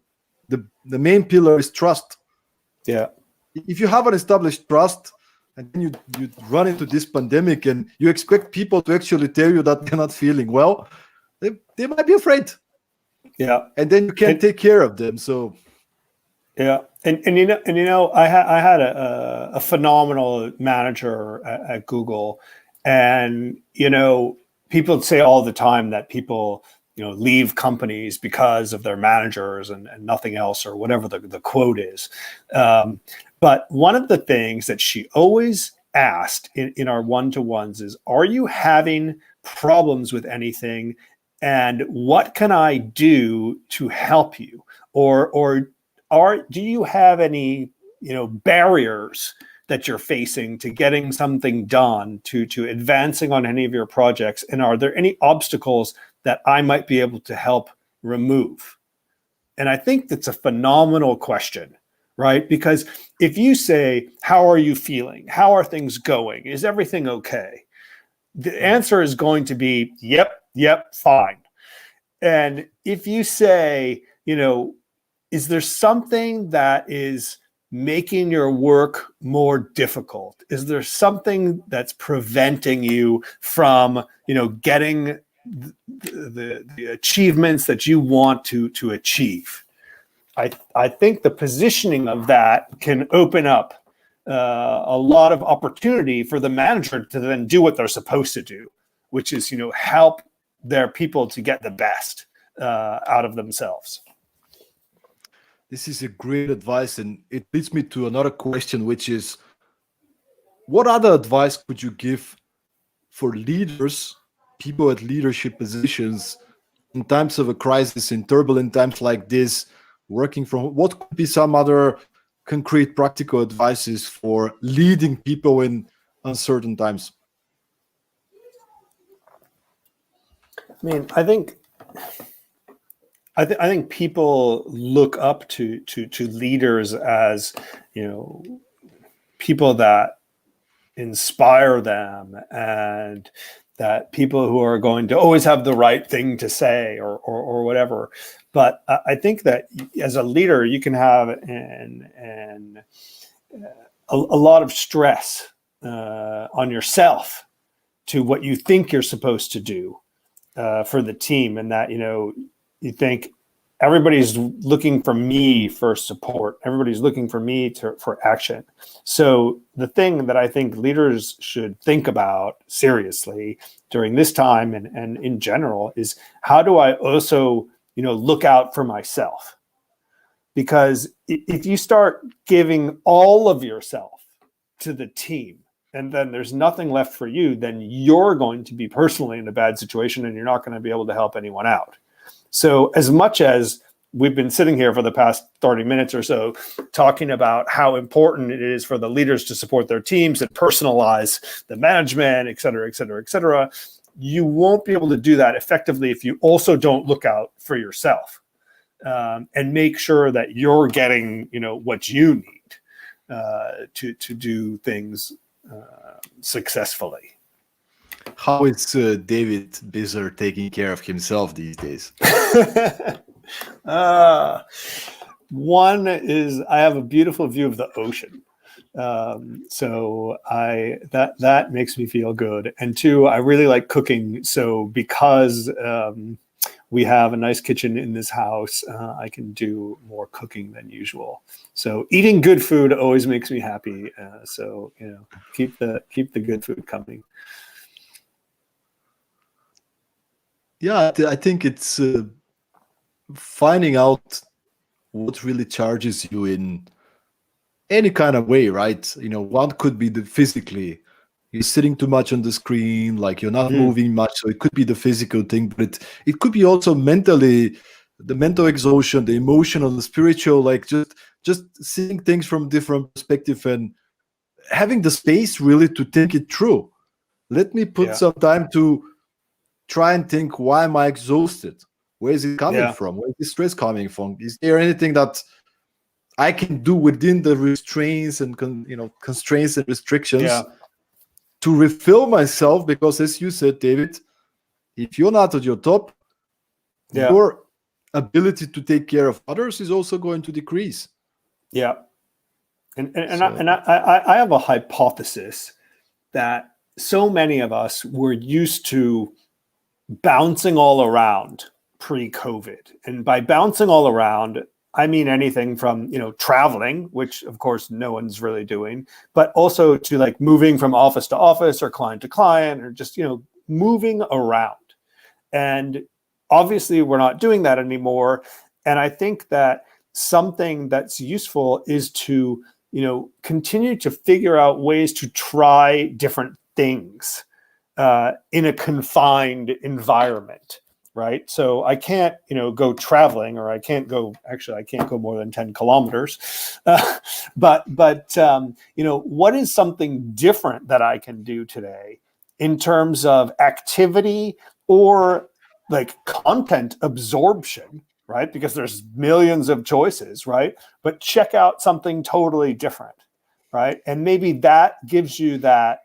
main pillar is trust. Yeah. If you have an established trust, and then you run into this pandemic and you expect people to actually tell you that they're not feeling well, they might be afraid. Yeah. And then you can't take care of them. So yeah. And you know, I had a phenomenal manager at Google, and you know, people say all the time that people, you know, leave companies because of their managers and nothing else, or whatever the quote is. But one of the things that she always asked in our one-to-ones is, are you having problems with anything? And what can I do to help you? Or do you have any, you know, barriers that you're facing to getting something done, to advancing on any of your projects? And are there any obstacles that I might be able to help remove? And I think that's a phenomenal question, right? Because if you say, how are you feeling? How are things going? Is everything okay? The answer is going to be, yep, fine. And if you say, you know, is there something that is making your work more difficult? Is there something that's preventing you from, you know, getting the achievements that you want to achieve? I think the positioning of that can open up a lot of opportunity for the manager to then do what they're supposed to do, which is, you know, help their people to get the best out of themselves. This is a great advice, and it leads me to another question, which is, what other advice could you give for leaders, people at leadership positions, in times of a crisis, in turbulent times like this, working from, what could be some other concrete practical advices for leading people in uncertain times? I mean, I think people look up to leaders as, you know, people that inspire them and that people who are going to always have the right thing to say or whatever. But I think that as a leader, you can have a lot of stress on yourself to what you think you're supposed to do for the team, and that, you think everybody's looking for me for support. Everybody's looking for me for action. So the thing that I think leaders should think about seriously during this time and in general is, how do I also, look out for myself? Because if you start giving all of yourself to the team, and then there's nothing left for you, then you're going to be personally in a bad situation, and you're not going to be able to help anyone out. So as much as we've been sitting here for the past 30 minutes or so talking about how important it is for the leaders to support their teams and personalize the management, et cetera, et cetera, et cetera, you won't be able to do that effectively if you also don't look out for yourself and make sure that you're getting, what you need to do things successfely. How is David Bizer taking care of himself these days? One is, I have a beautiful view of the ocean. So that makes me feel good. And two, I really like cooking. So because we have a nice kitchen in this house, I can do more cooking than usual. So eating good food always makes me happy. So keep the good food coming. Yeah, I think it's finding out what really charges you in any kind of way, right? One could be the physically, you're sitting too much on the screen, like you're not moving much. So it could be the physical thing, but it could be also mentally, the mental exhaustion, the emotional, the spiritual, like just seeing things from different perspective and having the space really to think it through. Let me put some time to try and think, why am I exhausted? Where is it coming from? Where is the stress coming from? Is there anything that I can do within the restraints and constraints and restrictions to refill myself? Because as you said, David, if you're not at your top, your ability to take care of others is also going to decrease. Yeah. And I have a hypothesis that so many of us were used to bouncing all around pre-COVID. And by bouncing all around, I mean anything from, traveling, which of course no one's really doing, but also to like moving from office to office or client to client, or just, moving around. And obviously we're not doing that anymore. And I think that something that's useful is to, continue to figure out ways to try different things in a confined environment. Right. So I can't, go traveling, or I can't go more than 10 kilometers. But what is something different that I can do today in terms of activity or like content absorption, right? Because there's millions of choices, right? But check out something totally different, right? And maybe that gives you that,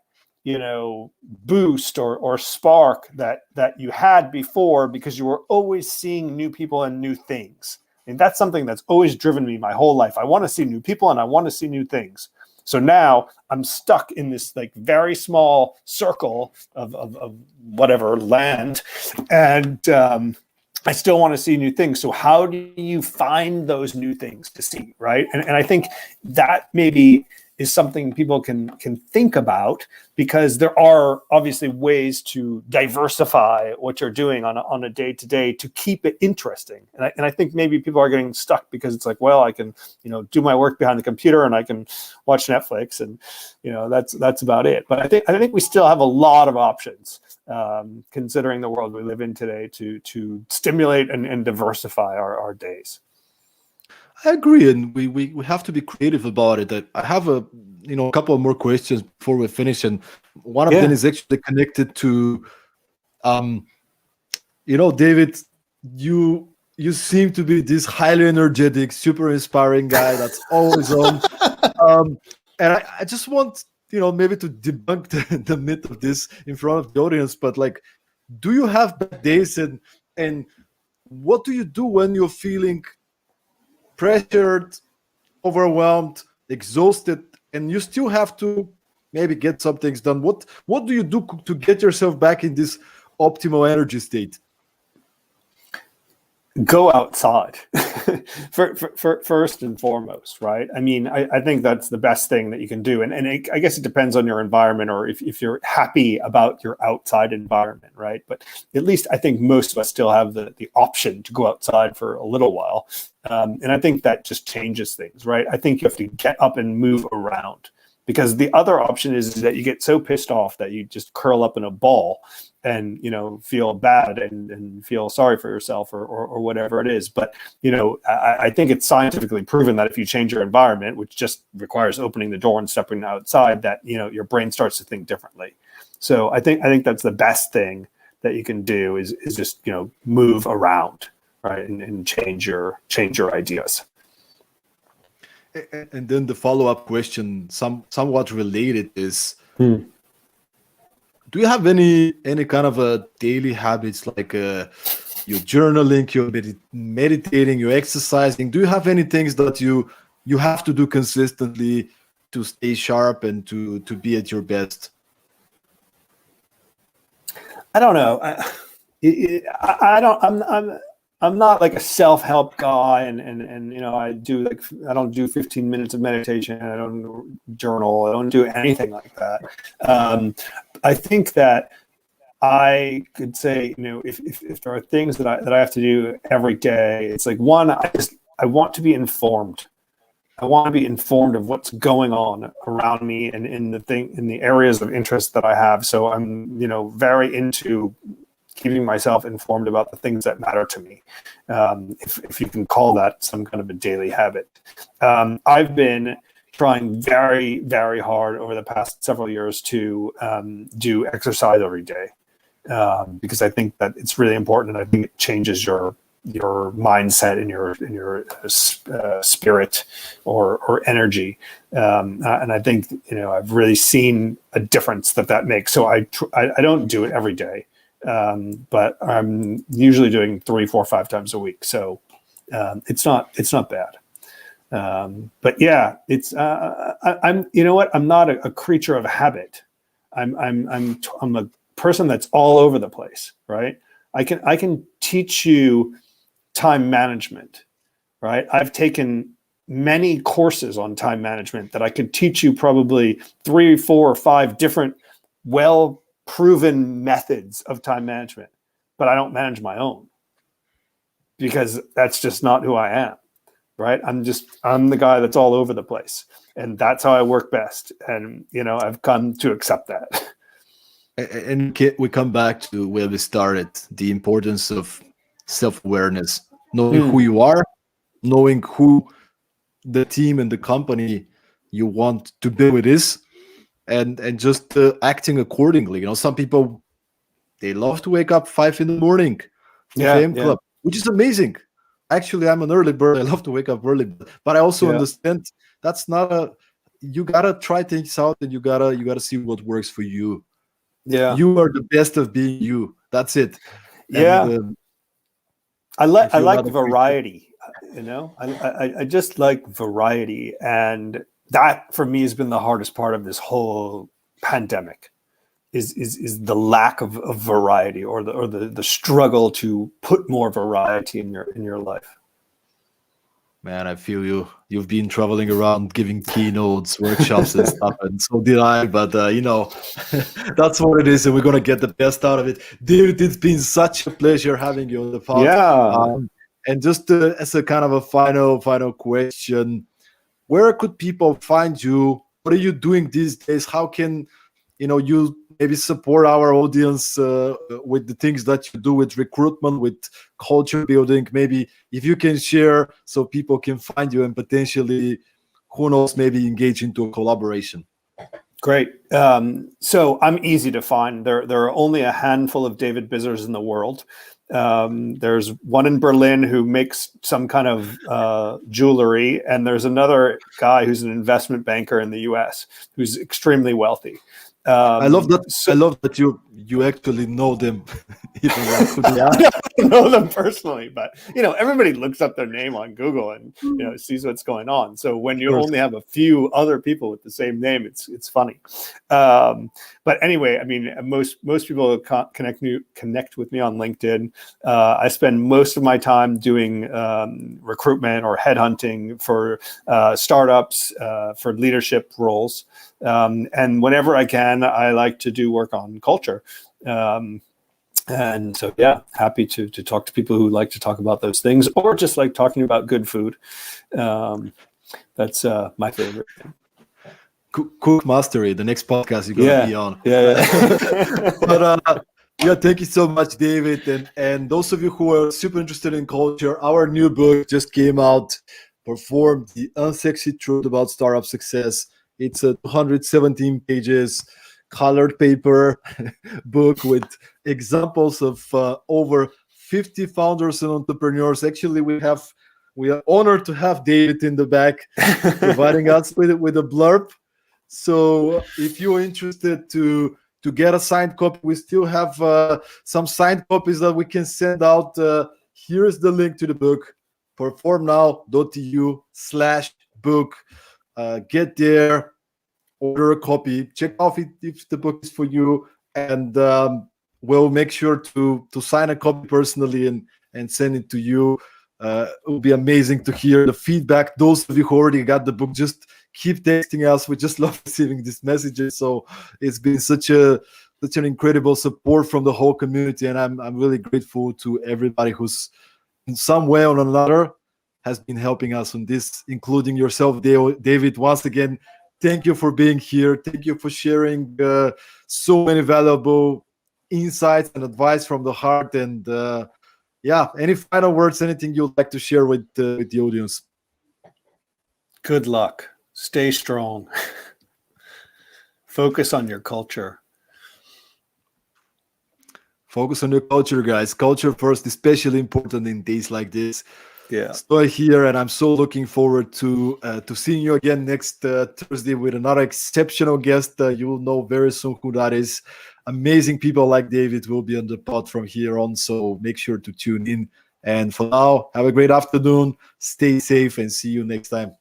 boost or spark that you had before, because you were always seeing new people and new things. And that's something that's always driven me my whole life. I want to see new people and I want to see new things. So now I'm stuck in this like very small circle of whatever land, and I still want to see new things. So how do you find those new things to see, right? And I think that maybe is something people can think about, because there are obviously ways to diversify what you're doing on a day-to-day to keep it interesting. And I think maybe people are getting stuck because it's like, well, I can, do my work behind the computer and I can watch Netflix, and, that's about it. But I think we still have a lot of options, considering the world we live in today, to stimulate and diversify our days. I agree, and we have to be creative about it. I have a couple of more questions before we finish, and one of them is actually connected to, David, you seem to be this highly energetic, super inspiring guy that's always on, and I just want maybe to debunk the myth of this in front of the audience, but like, do you have bad days, and what do you do when you're feeling pressured, overwhelmed, exhausted, and you still have to maybe get some things done? What do you do to get yourself back in this optimal energy state? Go outside first and foremost, right? I mean, I think that's the best thing that you can do. And I guess it depends on your environment, or if you're happy about your outside environment, right? But at least I think most of us still have the option to go outside for a little while. And I think that just changes things, right? I think you have to get up and move around, because the other option is that you get so pissed off that you just curl up in a ball and, feel bad and feel sorry for yourself or whatever it is. But, I think it's scientifically proven that if you change your environment, which just requires opening the door and stepping outside, that, your brain starts to think differently. So I think that's the best thing that you can do is just, move around, right? And change your ideas. And then the follow-up question, somewhat related, is do you have any kind of a daily habits, like you're journaling, you're meditating, you're exercising? Do you have any things that you have to do consistently to stay sharp and to be at your best? I don't know. I'm not like a self-help guy, and I don't do 15 minutes of meditation. I don't journal. I don't do anything like that. I think that I could say, if there are things that I have to do every day, it's like, one, I want to be informed. I want to be informed of what's going on around me and in the areas of interest that I have. So I'm, very into keeping myself informed about the things that matter to me, if you can call that some kind of a daily habit. I've been trying very, very hard over the past several years to do exercise every day, because I think that it's really important, and I think it changes your mindset and your spirit or energy, and I think I've really seen a difference that makes. So I don't do it every day. But I'm usually doing 3, 4, 5 times a week. So it's not bad. But yeah, it's I'm I'm not a creature of habit. I'm a person that's all over the place, right? I can teach you time management, right? I've taken many courses on time management that I could teach you probably 3, 4, or 5 different proven methods of time management, but I don't manage my own, because that's just not who I am, right? I'm the guy that's all over the place, and that's how I work best. And, I've come to accept that. And we come back to where we started, the importance of self-awareness, knowing who you are, knowing who the team and the company you want to build it is, and just acting accordingly. Some people, they love to wake up 5 a.m, 4 a.m. club, which is amazing. Actually, I'm an early bird. I love to wake up early, but I also understand that's not you gotta try things out, and you gotta see what works for you. Yeah, you are the best of being you. That's it. Yeah, and, I like variety. I just like variety, and that for me has been the hardest part of this whole pandemic, is the lack of variety, or the struggle to put more variety in your life. Man, I feel you. You've been traveling around giving keynotes, workshops, and stuff, and so did I. But that's what it is, and we're gonna get the best out of it. David, it's been such a pleasure having you on the pod. Yeah. And just as a kind of a final question, where could people find you? What are you doing these days? How can you maybe support our audience with the things that you do with recruitment, with culture building? Maybe if you can share, so people can find you and potentially, who knows, maybe engage into a collaboration. Great. So I'm easy to find. There are only a handful of David Bizers in the world. There's one in Berlin who makes some kind of jewelry, and there's another guy who's an investment banker in the US who's extremely wealthy. I love that. I love that you actually know them. Even like who they are. I don't know them personally, but everybody looks up their name on Google and sees what's going on. So when you only have a few other people with the same name, it's funny. But anyway, I mean, most people connect with me on LinkedIn. I spend most of my time doing recruitment or headhunting for startups, for leadership roles. And whenever I can, I like to do work on culture. And so, yeah, happy to talk to people who like to talk about those things, or just like talking about good food. That's my favorite. Cook Mastery, the next podcast you're going to be on. Yeah. But yeah, thank you so much, David. And those of you who are super interested in culture, our new book just came out, Perform: The Unsexy Truth About Startup Success. It's a 217 pages, colored paper book with examples of over 50 founders and entrepreneurs. Actually, we are honored to have David in the back providing us with a blurb. So if you're interested to get a signed copy, we still have some signed copies that we can send out. Here's the link to the book, performnow.eu/book. Get there, order a copy, check off if the book is for you, and we'll make sure to sign a copy personally and send it to you. It will be amazing to hear the feedback. Those of you who already got the book, just keep texting us. We just love receiving these messages. So it's been such an incredible support from the whole community, and I'm really grateful to everybody who's in some way or another has been helping us on this, including yourself, David. Once again, thank you for being here. Thank you for sharing so many valuable insights and advice from the heart. And yeah, any final words, anything you'd like to share with the audience? Good luck. Stay strong. Focus on your culture. Focus on your culture, guys. Culture first, especially important in days like this. Yeah. Stay here, and I'm so looking forward to seeing you again next Thursday with another exceptional guest. You will know very soon who that is. Amazing people like David will be on the pod from here on, so make sure to tune in. And for now, have a great afternoon. Stay safe, and see you next time.